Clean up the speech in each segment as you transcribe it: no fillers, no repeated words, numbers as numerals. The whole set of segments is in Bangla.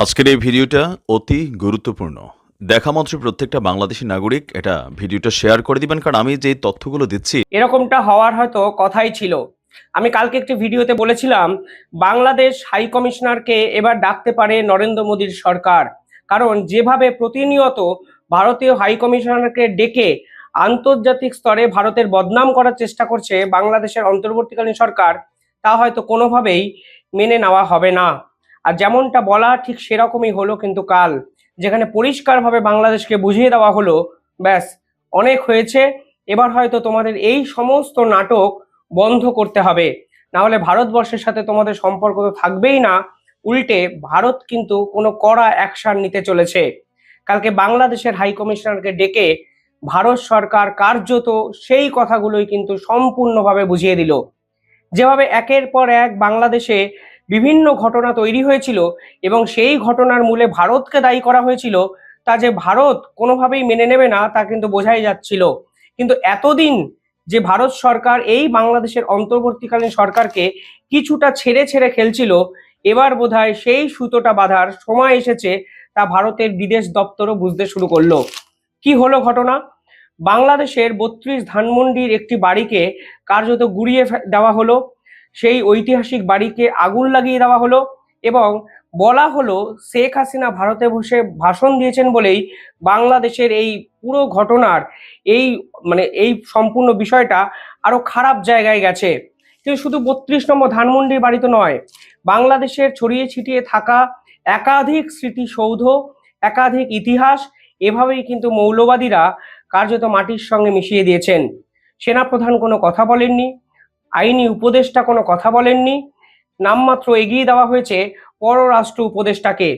আজকের এই ভিডিওটা অতি গুরুত্বপূর্ণ। দেখা মাত্র প্রত্যেকটা বাংলাদেশী নাগরিক এটা ভিডিওটা শেয়ার করে দিবেন, কারণ আমি যে তথ্যগুলো দিচ্ছি এরকমটা হওয়ার হয়তো কথাই ছিল। আমি কালকে একটি ভিডিওতে বলেছিলাম বাংলাদেশ হাই কমিশনারকে এবার ডাকতে পারে নরেন্দ্র মোদীর সরকার, কারণ যেভাবে প্রতিনিয়ত ভারতীয় হাই কমিশনারকে ডেকে আন্তর্জাতিক স্তরে ভারতের বদনাম করার চেষ্টা করছে বাংলাদেশের অন্তর্বর্তীকালীন সরকার, তা হয়তো কোনোভাবেই মেনে নেওয়া হবে না। আর যেমনটা বলা ঠিক সেরকমই হলো কিন্তু কাল, যেখানে পরিষ্কারভাবে বাংলাদেশকে বুঝিয়ে দেওয়া হলো, ব্যাস অনেক হয়েছে, এবার হয়তো তোমাদের এই সমস্ত নাটক বন্ধ করতে হবে, না হলে ভারতবর্ষের সাথে তোমাদের সম্পর্ক তো থাকবেই না, উল্টে ভারত কিন্তু কোনো কড়া অ্যাকশন নিতে চলেছে। কালকে বাংলাদেশের হাই কমিশনারকে ডেকে ভারত সরকার কার্যত সেই কথাগুলোই কিন্তু সম্পূর্ণভাবে বুঝিয়ে দিল। যেভাবে একের পর এক বাংলাদেশে বিভিন্ন ঘটনা তৈরি হয়েছিল এবং সেই ঘটনার মূলে ভারতকে দায়ী করা হয়েছিল, তা যে ভারত কোনোভাবেই মেনে নেবে না তা কিন্তু বোঝাই যাচ্ছিল। কিন্তু এতদিন যে ভারত সরকার এই বাংলাদেশের অন্তর্বর্তীকালীন সরকারকে কিছুটা ছেড়ে ছেড়ে খেলছিল, এবার বোধহয় সেই সুতোটা বাঁধার সময় এসেছে, তা ভারতের বিদেশ দপ্তরও বুঝতে শুরু করলো। কি হলো ঘটনা? বাংলাদেশের ৩২ ধানমন্ডির একটি বাড়িকে কার্যত গুড়িয়ে দেওয়া হলো, সেই ঐতিহাসিক বাড়িকে আগুন লাগিয়ে দেওয়া হলো এবং বলা হলো শেখ হাসিনা ভারতে বসে ভাষণ দিয়েছেন বলেই বাংলাদেশের এই পুরো ঘটনার এই সম্পূর্ণ বিষয়টা আরো খারাপ জায়গায় গেছে। কিন্তু শুধু ৩২ নম্বর ধানমন্ডির বাড়ি তো নয়, বাংলাদেশের ছড়িয়ে ছিটিয়ে থাকা একাধিক স্মৃতিসৌধ, একাধিক ইতিহাস এভাবেই কিন্তু মৌলবাদীরা কার্যত মাটির সঙ্গে মিশিয়ে দিয়েছেন। সেনাপ্রধান কোনো কথা বলেননি, আইনি উপদেষ্টা কোনো কথা বলেননি, নামমাত্র এগিয়ে দেওয়া হয়েছে পররাষ্ট্র উপদেষ্টাকে,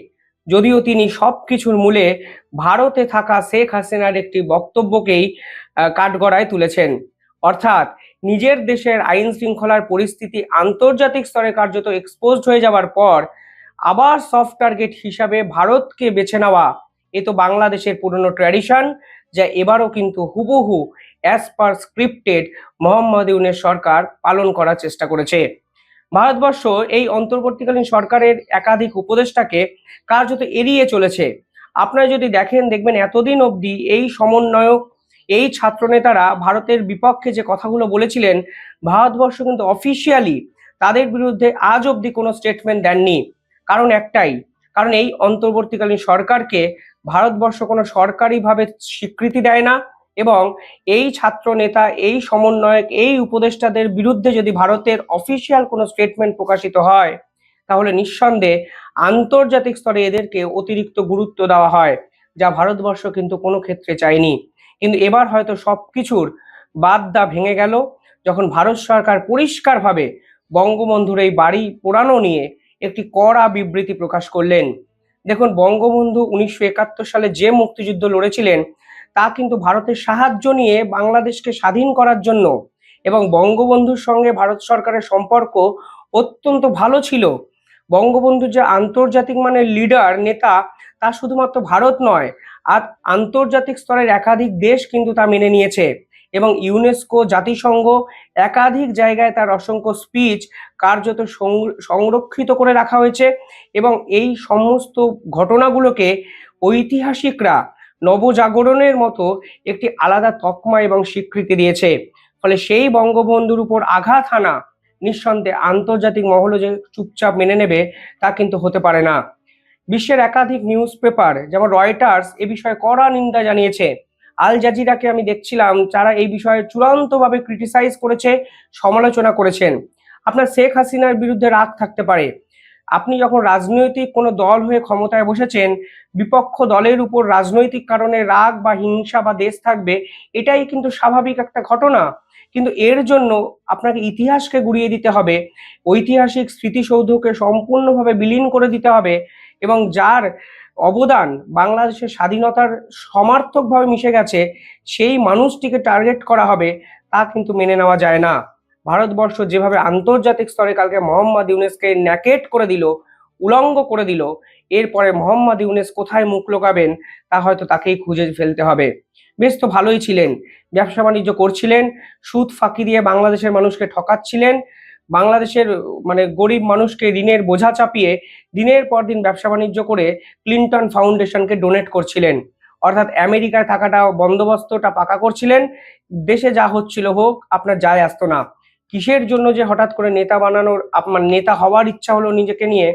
যদিও তিনি সবকিছুর মূলে ভারতে থাকা শেখ হাসিনার একটি বক্তব্যকেই কাঠগড়ায় তুলেছেন। অর্থাৎ নিজের দেশের আইন শৃঙ্খলার পরিস্থিতি আন্তর্জাতিক স্তরে কার্যত এক্সপোজড হয়ে যাওয়ার পর আবার সফট টার্গেট হিসাবে ভারতকে বেছে নেওয়া, এ তো বাংলাদেশের পুরনো ট্র্যাডিশন, যা এবারও কিন্তু হুবহু as per scripted Muhammad Yunus সরকার পালন করার চেষ্টা করেছে। ভারতবর্ষ এই অন্তর্বর্তীকালীন সরকারের একাধিক উপদেষ্টাকে কার্যত এড়িয়ে চলেছে। আপনারা যদি দেখবেন এতদিন অবধি এই সমন্বয়ক, এই ছাত্রনেতারা ভারতের বিপক্ষে যে কথাগুলো বলেছিলেন, ভারতবর্ষ কিন্তু অফিসিয়ালি তাদের বিরুদ্ধে আজ অবধি কোনো স্টেটমেন্ট দেননি। কারণ একটাই, কারণ এই অন্তর্বর্তীকালীন সরকারকে ভারতবর্ষ কোনো সরকারিভাবে স্বীকৃতি দেয় না এবং এই ছাত্র নেতা, এই সমন্বয়ক, এই উপদেষ্টাদের বিরুদ্ধে যদি ভারতের অফিসিয়াল কোনো স্টেটমেন্ট প্রকাশিত হয়, তাহলে নিঃসন্দেহে আন্তর্জাতিক স্তরে এদেরকে অতিরিক্ত গুরুত্ব দেওয়া হয়, যা ভারতবর্ষ কিন্তু কোনো ক্ষেত্রে চায়নি। কিন্তু এবার হয়তো সবকিছুর বাদদা ভেঙে গেল, যখন ভারত সরকার পরিষ্কারভাবে বঙ্গবন্ধুর এই বাড়ি পোড়ানো নিয়ে একটি কড়া বিবৃতি প্রকাশ করলেন। দেখুন, বঙ্গবন্ধু ১৯৭১ সালে যে মুক্তিযুদ্ধ লড়েছিলেন তা কিন্তু ভারতের সাহায্য নিয়ে বাংলাদেশকে স্বাধীন করার জন্য, এবং বঙ্গবন্ধুর সঙ্গে ভারত সরকারের সম্পর্ক অত্যন্ত ভালো ছিল। বঙ্গবন্ধু যে আন্তর্জাতিক মানের লিডার, নেতা, তা শুধুমাত্র ভারত নয়, আর আন্তর্জাতিক স্তরের একাধিক দেশ কিন্তু তা মেনে নিয়েছে এবং ইউনেস্কো, জাতিসংঘ একাধিক জায়গায় তার অসংখ্য স্পিচ কার্যত সংরক্ষিত করে রাখা হয়েছে এবং এই সমস্ত ঘটনাগুলোকে ঐতিহাসিকরা নবজাগরণের মতো একটি আলাদা তকমা এবং স্বীকৃতি দিয়েছে। ফলে সেই বঙ্গবন্ধুর উপর আঘাত হানা নিঃসন্দেহে আন্তর্জাতিক মহলও যে চুপচাপ মেনে নেবে তা কিন্তু হতে পারে না। বিশ্বের একাধিক নিউজ পেপার যেমন রয়টার্স এ বিষয়ে কড়া নিন্দা জানিয়েছে। আল জাজিরাকে আমি দেখছিলাম, যারা এই বিষয়ে চূড়ান্তভাবে ক্রিটিসাইজ করেছে, সমালোচনা করেছেন। আপনার শেখ হাসিনার বিরুদ্ধে রাগ থাকতে পারে, আপনি যখন রাজনৈতিক কোনো দল হয়ে ক্ষমতায় বসেছেন, বিপক্ষ দলের উপর রাজনৈতিক কারণে রাগ বা হিংসা বা দেশ থাকবে, এটাই কিন্তু স্বাভাবিক একটা ঘটনা। কিন্তু এর জন্য আপনাকে ইতিহাসকে গুড়িয়ে দিতে হবে, ঐতিহাসিক স্মৃতিসৌধকে সম্পূর্ণভাবে বিলীন করে দিতে হবে এবং যার অবদান বাংলাদেশের স্বাধীনতার সমার্থকভাবে মিশে গেছে সেই মানুষটিকে টার্গেট করা হবে, তা কিন্তু মেনে নেওয়া যায় না। ভারতবর্ষ যেভাবে আন্তর্জাতিক স্তরে কালকে মোহাম্মদ ইউনূসকে ন্যাকেট করে দিল, উলঙ্গ করে দিল, এরপরে মোহাম্মদ ইউনূস কোথায় মুখ লুকাবেন তা হয়তো তাকেই খুঁজে ফেলতে হবে। বেশ তো ভালোই ছিলেন, ব্যবসা বাণিজ্য করছিলেন, সুদ ফাঁকি দিয়ে বাংলাদেশের মানুষকে ঠকাচ্ছিলেন, বাংলাদেশের মানে গরিব মানুষকে ঋণের বোঝা চাপিয়ে দিনের পর দিন ব্যবসা বাণিজ্য করে ক্লিন্টন ফাউন্ডেশনকে ডোনেট করছিলেন। অর্থাৎ আমেরিকায় থাকাটা বন্দোবস্তটা পাকা করছিলেন, দেশে যা হচ্ছিল হোক, আপনার যায় আসতো না। কিসের জন্য যে হঠাৎ করে নেতা বানানোর আপনার নেতা হওয়ার ইচ্ছা হলো নিজেকে নিয়ে,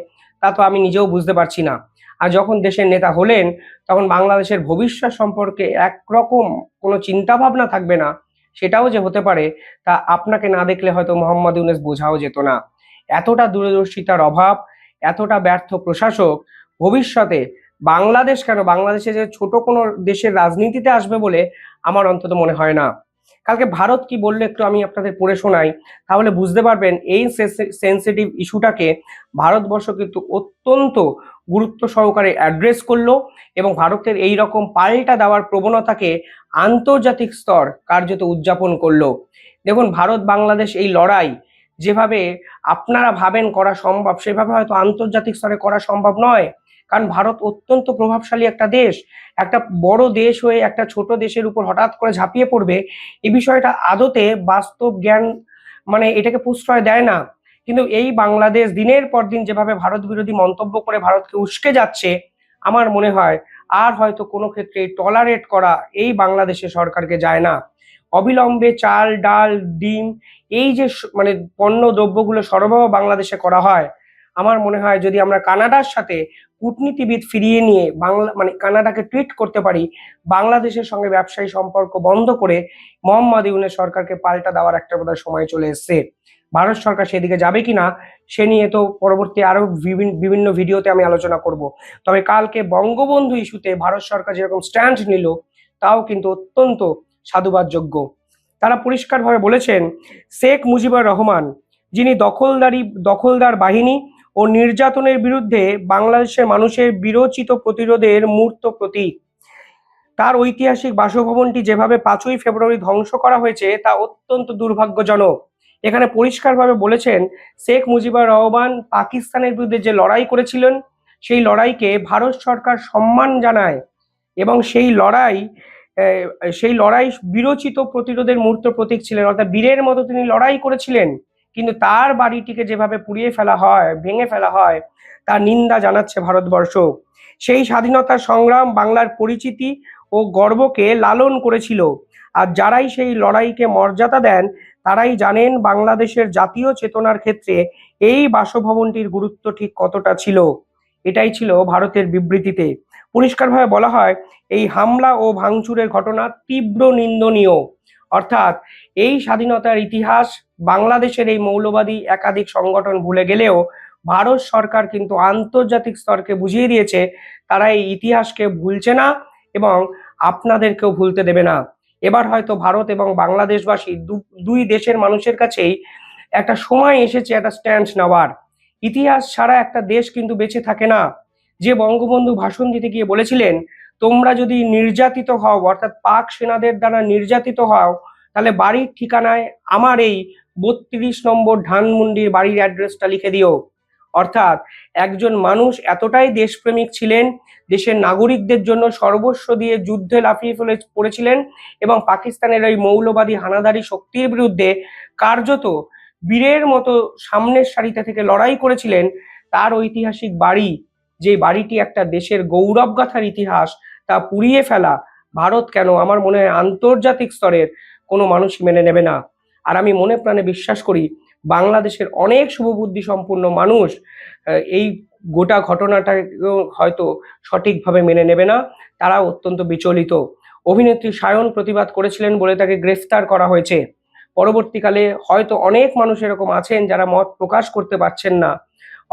তা তো আমি নিজেও বুঝতে পারছি না। আর যখন দেশের নেতা হলেন, তখন বাংলাদেশের ভবিষ্যৎ সম্পর্কে একরকম কোনো চিন্তা ভাবনা থাকবে না, সেটাও যে হতে পারে তা আপনাকে না দেখলে হয়তো মোহাম্মদ ইউনূস বোঝাও যেত না। এতটা দূরদর্শিতার অভাব, এতটা ব্যর্থ প্রশাসক ভবিষ্যতে বাংলাদেশ কেন, বাংলাদেশে যে ছোট কোনো দেশের রাজনীতিতে আসবে বলে আমার অন্তত মনে হয় না। কালকে ভারত কি বললো একটু আমি আপনাদের পড়ে শোনাই, তাহলে বুঝতে পারবেন এই সেন্সিটিভ ইস্যুটাকে ভারতবর্ষ কিন্তু অত্যন্ত গুরুত্ব সহকারে অ্যাড্রেস করলো এবং ভারতের এই রকম পাল্টা দেওয়ার প্রবণতাকে আন্তর্জাতিক স্তর কার্যত উদযাপন করলো। দেখুন, ভারত বাংলাদেশ এই লড়াই যেভাবে আপনারা ভাবেন করা সম্ভব, সেভাবে হয়তো আন্তর্জাতিক স্তরে করা সম্ভব নয়। কারণ ভারত অত্যন্ত প্রভাবশালী একটা দেশ, একটা বড় দেশ হয়ে একটা ছোট দেশের উপর হঠাৎ করে ঝাঁপিয়ে পড়বে, এই বিষয়টা আদতে বাস্তব জ্ঞান মানে এটাকে প্রশ্রয় দেয় না। কিন্তু এই বাংলাদেশ দিনের পর দিন যেভাবে ভারত বিরোধী মন্তব্য করে ভারতকে উস্কে যাচ্ছে, আমার মনে হয় আর হয়তো কোনো ক্ষেত্রে টলারেট করা এই বাংলাদেশের সরকারকে যায় না। অবিলম্বে চাল, ডাল, ডিম এই যে মানে পণ্য দ্রব্যগুলো সরবরাহ বাংলাদেশে করা হয়, আমার মনে হয় যদি আমরা কানাডার সাথে কূটনীতিবিদ ফিরিয়ে নিয়ে বাংলা মানে কানাডাকে ট্রিট করতে পারি, বাংলাদেশের সঙ্গে ব্যবসায়ী সম্পর্ক বন্ধ করে মোহাম্মদ ইউনূস সরকারকে পাল্টা দেওয়ার একটা বোধহয় সময় চলে এসছে। ভারত সরকার সেদিকে যাবে কিনা সে নিয়ে তো পরবর্তী আরো বিভিন্ন ভিডিওতে আমি আলোচনা করব। তবে কালকে বঙ্গবন্ধু ইস্যুতে ভারত সরকার যেরকম স্ট্যান্ড নিল, তাও কিন্তু অত্যন্ত সাধুবাদযোগ্য। তারা পরিষ্কারভাবে বলেছেন, শেখ মুজিবুর রহমান, যিনি দখলদার বাহিনী ও নির্যাতনের বিরুদ্ধে বাংলাদেশের মানুষের বিরোচিত প্রতিরোধের মূর্ত প্রতীক, তার ঐতিহাসিক বাসভবনটি যেভাবে 5ই ফেব্রুয়ারি ধ্বংস করা হয়েছে তা অত্যন্ত দুর্ভাগ্যজনক। এখানে পরিষ্কারভাবে বলেছেন, শেখ মুজিবুর রহমান পাকিস্তানের বিরুদ্ধে যে লড়াই করেছিলেন, সেই লড়াইকে ভারত সরকার সম্মান জানায় এবং সেই লড়াই বিরোচিত প্রতিরোধের মূর্ত প্রতীক ছিলেন, অর্থাৎ বীরের মতো তিনি লড়াই করেছিলেন। কিন্তু তার বাড়িটিকে যেভাবে পুড়িয়ে ফেলা হয়, ভেঙে ফেলা হয়, তার নিন্দা জানাচ্ছে ভারতবর্ষ। সেই স্বাধীনতার সংগ্রাম বাংলার পরিচিতি ও গর্বকে লালন করেছিল, আর যারাই সেই লড়াইকে মর্যাদা দেন তারাই জানেন বাংলাদেশের জাতীয় চেতনার ক্ষেত্রে এই বাসভবনটির গুরুত্ব ঠিক কতটা ছিল। এটাই ছিল ভারতের বিবৃতিতে। পরিষ্কারভাবে বলা হয়, এই হামলা ও ভাঙচুরের ঘটনা তীব্র নিন্দনীয়। অর্থাৎ এই স্বাধীনতার ইতিহাস বাংলাদেশের এই মৌলবাদী একাধিক সংগঠন ভুলে গেলেও ভারত সরকার কিন্তু আন্তর্জাতিক স্তরকে বুঝিয়ে দিয়েছে তারা এই ইতিহাসকে ভুলছে না এবং আপনাদেরকেও ভুলতে দেবে না। এবার হয়তো ভারত এবং বাংলাদেশবাসী দুই দেশের মানুষের কাছেই একটা সময় এসেছে একটা স্ট্যান্ড নেওয়ার। ইতিহাস ছাড়া একটা দেশ কিন্তু বেঁচে থাকে না। যে বঙ্গবন্ধু ভাষণ দিতে গিয়ে বলেছিলেন, তোমরা যদি নির্যাতিত হও, অর্থাৎ পাক সেনাদের দ্বারা নির্যাতিত হও, তাহলে বাড়ির ঠিকানায় আমার এই 32 নম্বর ধানমন্ডির বাড়ির অ্যাড্রেসটা লিখে দিও। অর্থাৎ একজন মানুষ এতটাই দেশপ্রেমিক ছিলেন, দেশের নাগরিকদের জন্য সর্বস্ব দিয়ে যুদ্ধে লাফিয়ে পড়েছিলেন এবং পাকিস্তানের ওই মৌলবাদী হানাদারি শক্তির বিরুদ্ধে কার্যত বীরের মতো সামনের সারিতে থেকে লড়াই করেছিলেন। তার ঐতিহাসিক বাড়ি, যে বাড়িটি একটা দেশের গৌরবগাথার ইতিহাস, তা পুড়িয়ে ফেলা ভারত কেন, আমার মনে হয় আন্তর্জাতিক স্তরের কোনো মানুষই মেনে নেবে না। আর আমি মনে প্রাণে বিশ্বাস করি বাংলাদেশের অনেক শুভবুদ্ধি সম্পন্ন মানুষ এই গোটা ঘটনাটাকেও হয়তো সঠিকভাবে মেনে নেবে না, তারা অত্যন্ত বিচলিত। অভিনেত্রী সায়ন প্রতিবাদ করেছিলেন বলে তাকে গ্রেফতার করা হয়েছে। পরবর্তীকালে হয়তো অনেক মানুষ এরকম আছেন যারা মত প্রকাশ করতে পারছেন না,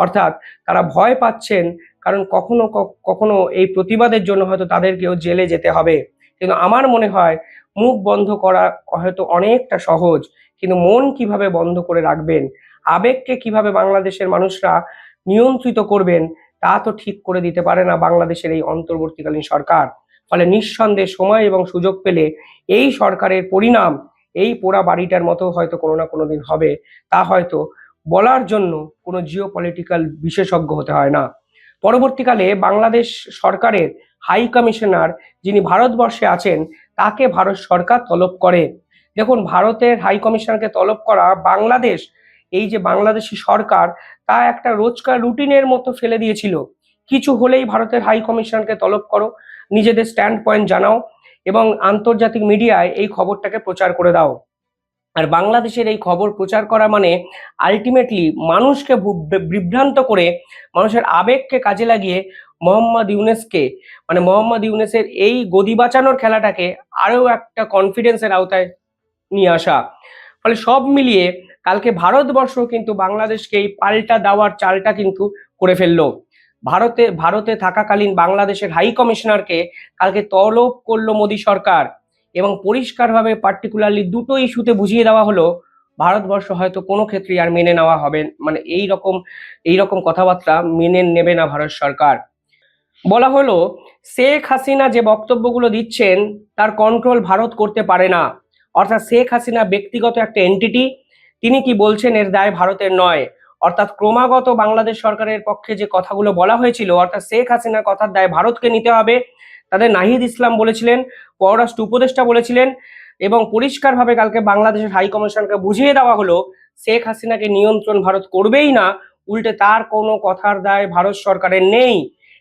অর্থাৎ তারা ভয় পাচ্ছেন, কারণ কখনো কখনো এই প্রতিবাদের জন্য হয়তো তাদেরকেও জেলে যেতে হবে। কিন্তু আমার মনে হয় মুখ বন্ধ করা হয়তো অনেকটা সহজ, কিন্তু মন কিভাবে বন্ধ করে রাখবেন, আবেগকে কিভাবে বাংলাদেশের মানুষরা নিয়ন্ত্রিত করবেন, তা তো ঠিক করে দিতে পারে না বাংলাদেশের এই অন্তর্বর্তীকালীন সরকার। ফলে নিঃসন্দেহে সময় এবং সুযোগ পেলে এই সরকারের পরিণাম এই পোড়া বাড়িটার মতো হয়তো কোনো না কোনো দিন হবে। তা হয়তো বলার জন্য কোনো জিওপলিটিক্যাল বিশেষজ্ঞ হতে হয় না। পরবর্তীকালে বাংলাদেশ সরকারের হাই কমিশনার যিনি ভারতবর্ষে আছেন, তাকে ভারত সরকার তলব করে। দেখুন, ভারতের হাই কমিশনারকে তলব করা বাংলাদেশ এই যে বাংলাদেশি সরকার তা একটা রোজকার রুটিনের মতো ফেলে দিয়েছিল। কিছু হলেই ভারতের হাই কমিশনারকে তলব করো, নিজেদের স্ট্যান্ড পয়েন্ট জানাও এবং আন্তর্জাতিক মিডিয়ায় এই খবরটাকে প্রচার করে দাও। আর বাংলাদেশের এই খবর প্রচার করা মানে আলটিমেটলি মানুষকে বিভ্রান্ত করে, মানুষের আবেগকে কাজে লাগিয়ে মোহাম্মদ ইউনেসের এই গদি বাঁচানোর খেলাটাকে আরো একটা কনফিডেন্সের আওতায় নিয়ে আসা। ফলে সব মিলিয়ে কালকে ভারতবর্ষ কিন্তু বাংলাদেশকে এই পাল্টা দেওয়ার চালটা কিন্তু করে ফেললো। ভারতে থাকাকালীন বাংলাদেশের হাই কমিশনারকে কালকে তলব করলো মোদী সরকার এবং পরিষ্কারভাবে পার্টিকুলারলি দুটো ইস্যুতে বুঝিয়ে দেওয়া হলো ভারতবর্ষ হয়তো কোনো ক্ষেত্রেই আর মেনে নেওয়া হবে, মানে এইরকম কথাবার্তা মেনে নেবে না ভারত সরকার। বলা হলো শেখ হাসিনা যে বক্তব্যগুলো দিচ্ছেন তার কন্ট্রোল ভারত করতে পারে না, অর্থাৎ শেখ হাসিনা ব্যক্তিগত একটা এন্টিটি, তিনি কি বলছেন এর দায় ভারতের নয়। অর্থাৎ ক্রমাগত বাংলাদেশ সরকারের পক্ষে যে কথাগুলো বলা হয়েছিল, অর্থাৎ শেখ হাসিনার কথার দায় ভারতকে নিতে হবে, তাদের নাহিদ ইসলাম বলেছিলেন, পররাষ্ট্র উপদেষ্টা বলেছিলেন এবং পরিষ্কারভাবে কালকে বাংলাদেশের হাই কমিশনকে বুঝিয়ে দেওয়া হলো শেখ হাসিনাকে নিয়ন্ত্রণ ভারত করবেই না, উল্টে তার কোনো কথার দায় ভারত সরকারের নেই।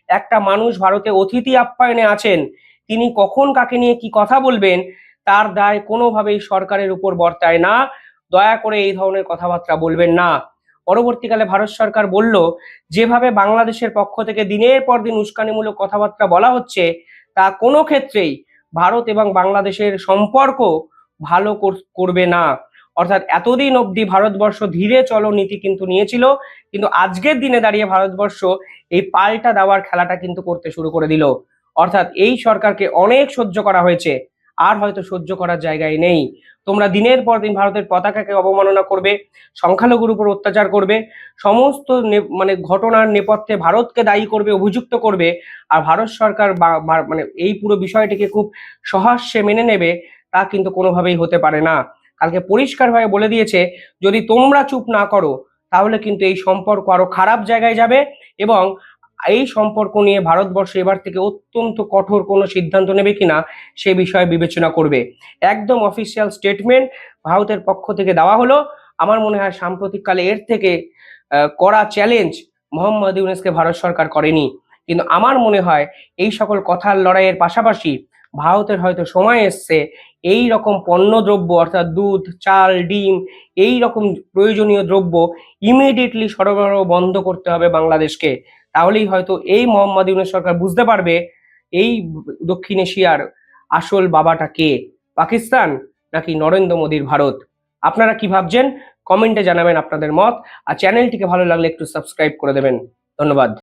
একটা মানুষ ভারতে অতিথি আপ্যায়নে আছেন, তিনি কখন কাকে নিয়ে কি কথা বলবেন তার দায় কোনোভাবেই সরকারের উপর বর্তায় না। দয়া করে এই ধরনের কথাবার্তা বলবেন না। পরবর্তীকালে ভারত সরকার বলল যেভাবে বাংলাদেশের পক্ষ থেকে দিনের পর দিন উস্কানিমূলক কথাবার্তা বলা হচ্ছে তা কোনো ক্ষেত্রেই ভারত এবং বাংলাদেশের সম্পর্ক ভালো করবে না। অর্থাৎ এতদিন অবধি ভারতবর্ষ ধীরে চলো নীতি কিন্তু নিয়েছিল, কিন্তু আজকের দিনে দাঁড়িয়ে ভারতবর্ষ এই পাল্টা দেওয়ার খেলাটা কিন্তু করতে শুরু করে দিল। অর্থাৎ এই সরকারকে অনেক সহ্য করা হয়েছে, আর হয়তো সহ্য করার জায়গায় নেই। তোমরা দিনের পর দিন ভারতের পতাকাকে অবমাননা করবে, সংখ্যালঘুর উপর অত্যাচার করবে, সমস্ত ঘটনার নেপথ্যে ভারতকে দায়ী করবে, অভিযুক্ত করবে, আর ভারত সরকার এই পুরো বিষয়টিকে খুব সহাস্যে মেনে নেবে, তা কিন্তু কোনোভাবেই হতে পারে না। কালকে পরিষ্কারভাবে বলে দিয়েছে যদি তোমরা চুপ না করো তাহলে কিন্তু এই সম্পর্ক আরো খারাপ জায়গায় যাবে এবং এই সম্পর্ক নিয়ে ভারতবর্ষ এবার থেকে অত্যন্ত কঠোর কোনো সিদ্ধান্ত নেবে কিনা সে বিষয়ে বিবেচনা করবে। একদম অফিসিয়াল স্টেটমেন্ট ভারতের পক্ষ থেকে দেওয়া হলো। আমার মনে হয় সাম্প্রতিককালে এর থেকে কড়া চ্যালেঞ্জ মোহাম্মদ ইউনূসকে ভারত সরকার করেনি, কিন্তু আমার মনে হয় এই সকল কথার লড়াইয়ের পাশাপাশি ভারতের হয়তো সময় এসছে এই রকম পণ্যদ্রব্য অর্থাৎ দুধ, চাল, ডিম, এই রকম প্রয়োজনীয় দ্রব্য ইমিডিয়েটলি সরবরাহ বন্ধ করতে হবে বাংলাদেশকে। তাহলেই হয়তো এই মোহাম্মদ ইউনূস সরকার বুঝতে পারবে এই দক্ষিণ এশিয়ার আসল বাবাটা কে, পাকিস্তান নাকি নরেন্দ্র মোদীর ভারত। আপনারা কি ভাবছেন কমেন্টে জানাবেন আপনাদের মত, আর চ্যানেলটিকে ভালো লাগলে একটু সাবস্ক্রাইব করে দেবেন। ধন্যবাদ।